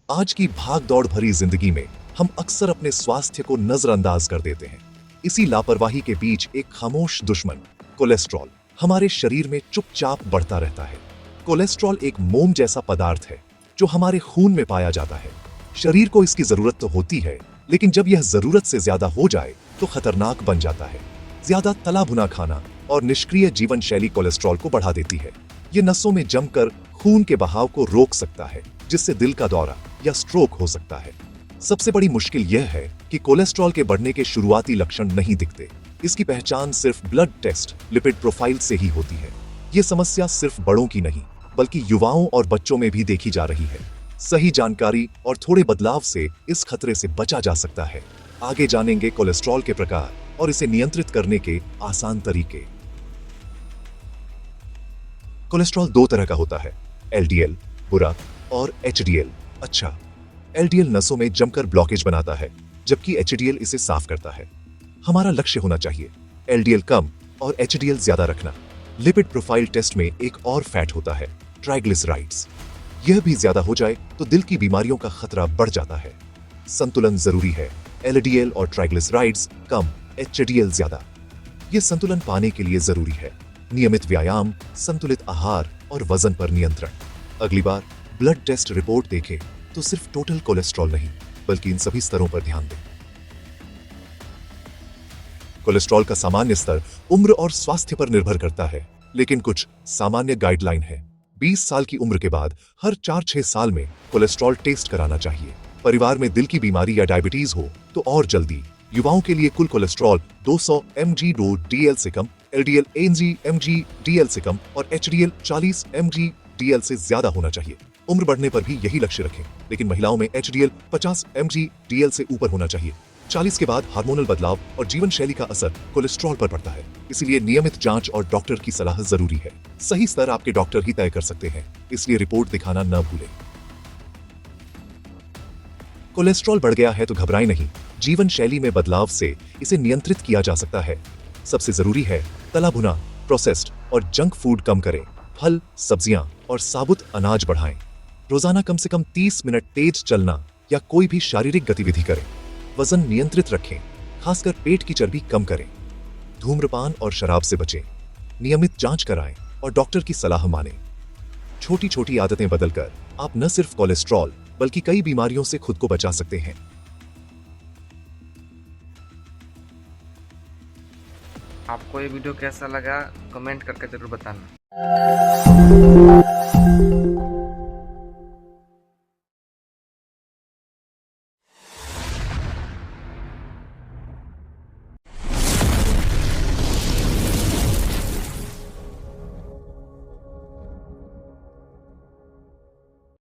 आज की भाग दौड़ भरी जिंदगी में हम अक्सर अपने स्वास्थ्य को नजरअंदाज कर देते हैं। इसी लापरवाही के बीच एक खामोश दुश्मन कोलेस्ट्रॉल हमारे शरीर में चुपचाप बढ़ता रहता है। कोलेस्ट्रॉल एक मोम जैसा पदार्थ है जो हमारे खून में पाया जाता है। शरीर को इसकी जरूरत तो होती है, लेकिन जब यह जरूरत से ज्यादा हो जाए तो खतरनाक बन जाता है। ज्यादा तला भुना खाना और निष्क्रिय जीवन शैली कोलेस्ट्रॉल को बढ़ा देती है। ये नसों में जमकर खून के बहाव को रोक सकता है, जिससे दिल का दौरा या स्ट्रोक हो सकता है। सबसे बड़ी मुश्किल यह है कि कोलेस्ट्रॉल के बढ़ने के शुरुआती लक्षण नहीं दिखते। इसकी पहचान सिर्फ ब्लड टेस्ट, लिपिड प्रोफाइल से ही होती है। ये समस्या सिर्फ बड़ों की नहीं, बल्कि युवाओं और बच्चों में भी देखी जा रही है। सही जानकारी और थोड़े बदलाव से इस खतरे से बचा जा सकता है। आगे जानेंगे कोलेस्ट्रॉल के प्रकार और इसे नियंत्रित करने के आसान तरीके। कोलेस्ट्रॉल दो तरह का होता है, एलडीएल बुरा और एचडीएल अच्छा। एलडीएल नसों में जमकर ब्लॉकेज बनाता है, जबकि एचडीएल इसे साफ करता है। हमारा लक्ष्य होना चाहिए एलडीएल कम और एचडीएल ज्यादा रखना। लिपिड प्रोफाइल टेस्ट में एक और फैट होता है, ट्राइग्लिसराइड्स। यह भी ज्यादा हो जाए तो दिल की बीमारियों का खतरा बढ़ जाता है। संतुलन जरूरी है, एलडीएल और ट्राइग्लिसराइड्स कम, एचडीएल ज्यादा। यह संतुलन पाने के लिए जरूरी है नियमित व्यायाम, संतुलित आहार और वजन पर नियंत्रण। अगली बार ब्लड टेस्ट रिपोर्ट देखें तो सिर्फ टोटल कोलेस्ट्रॉल नहीं, बल्कि इन सभी स्तरों पर ध्यान दें। कोलेस्ट्रॉल का सामान्य स्तर उम्र और स्वास्थ्य पर निर्भर करता है, लेकिन कुछ सामान्य गाइडलाइन है। 20 साल की उम्र के बाद हर 4-6 साल में कोलेस्ट्रॉल टेस्ट कराना चाहिए। परिवार में दिल की बीमारी या डायबिटीज हो तो और जल्दी। युवाओं के लिए कुल कोलेस्ट्रॉल 200 mg/dl से कम, एलडीएल 80 mg/dl से कम और एचडीएल 40 mg/dl से ज्यादा होना चाहिए। उम्र बढ़ने पर भी यही लक्ष्य रखें, लेकिन महिलाओं में एचडीएल 50 mg/dl से ऊपर होना चाहिए। 40 के बाद हार्मोनल बदलाव और जीवन शैली का असर कोलेस्ट्रॉल पर पड़ता है, इसलिए नियमित जांच और डॉक्टर की सलाह जरूरी है। सही स्तर आपके डॉक्टर ही तय कर सकते हैं, इसलिए रिपोर्ट दिखाना न भूलें। कोलेस्ट्रॉल बढ़ गया है तो घबराएं नहीं। जीवन शैली में बदलाव से इसे नियंत्रित किया जा सकता है। सबसे जरूरी है तला भुना, प्रोसेस्ड और जंक फूड कम करें। फल, सब्जियां और साबुत अनाज बढ़ाएं। रोजाना कम से कम 30 मिनट तेज चलना या कोई भी शारीरिक गतिविधि करें। वजन नियंत्रित रखें, खासकर पेट की चर्बी कम करें। धूम्रपान और शराब से बचें। नियमित जांच कराएं और डॉक्टर की सलाह मानें। छोटी छोटी आदतें बदलकर आप न सिर्फ कोलेस्ट्रॉल बल्कि कई बीमारियों से खुद को बचा सकते हैं। आपको ये वीडियो कैसा लगा कमेंट करके जरूर बताना।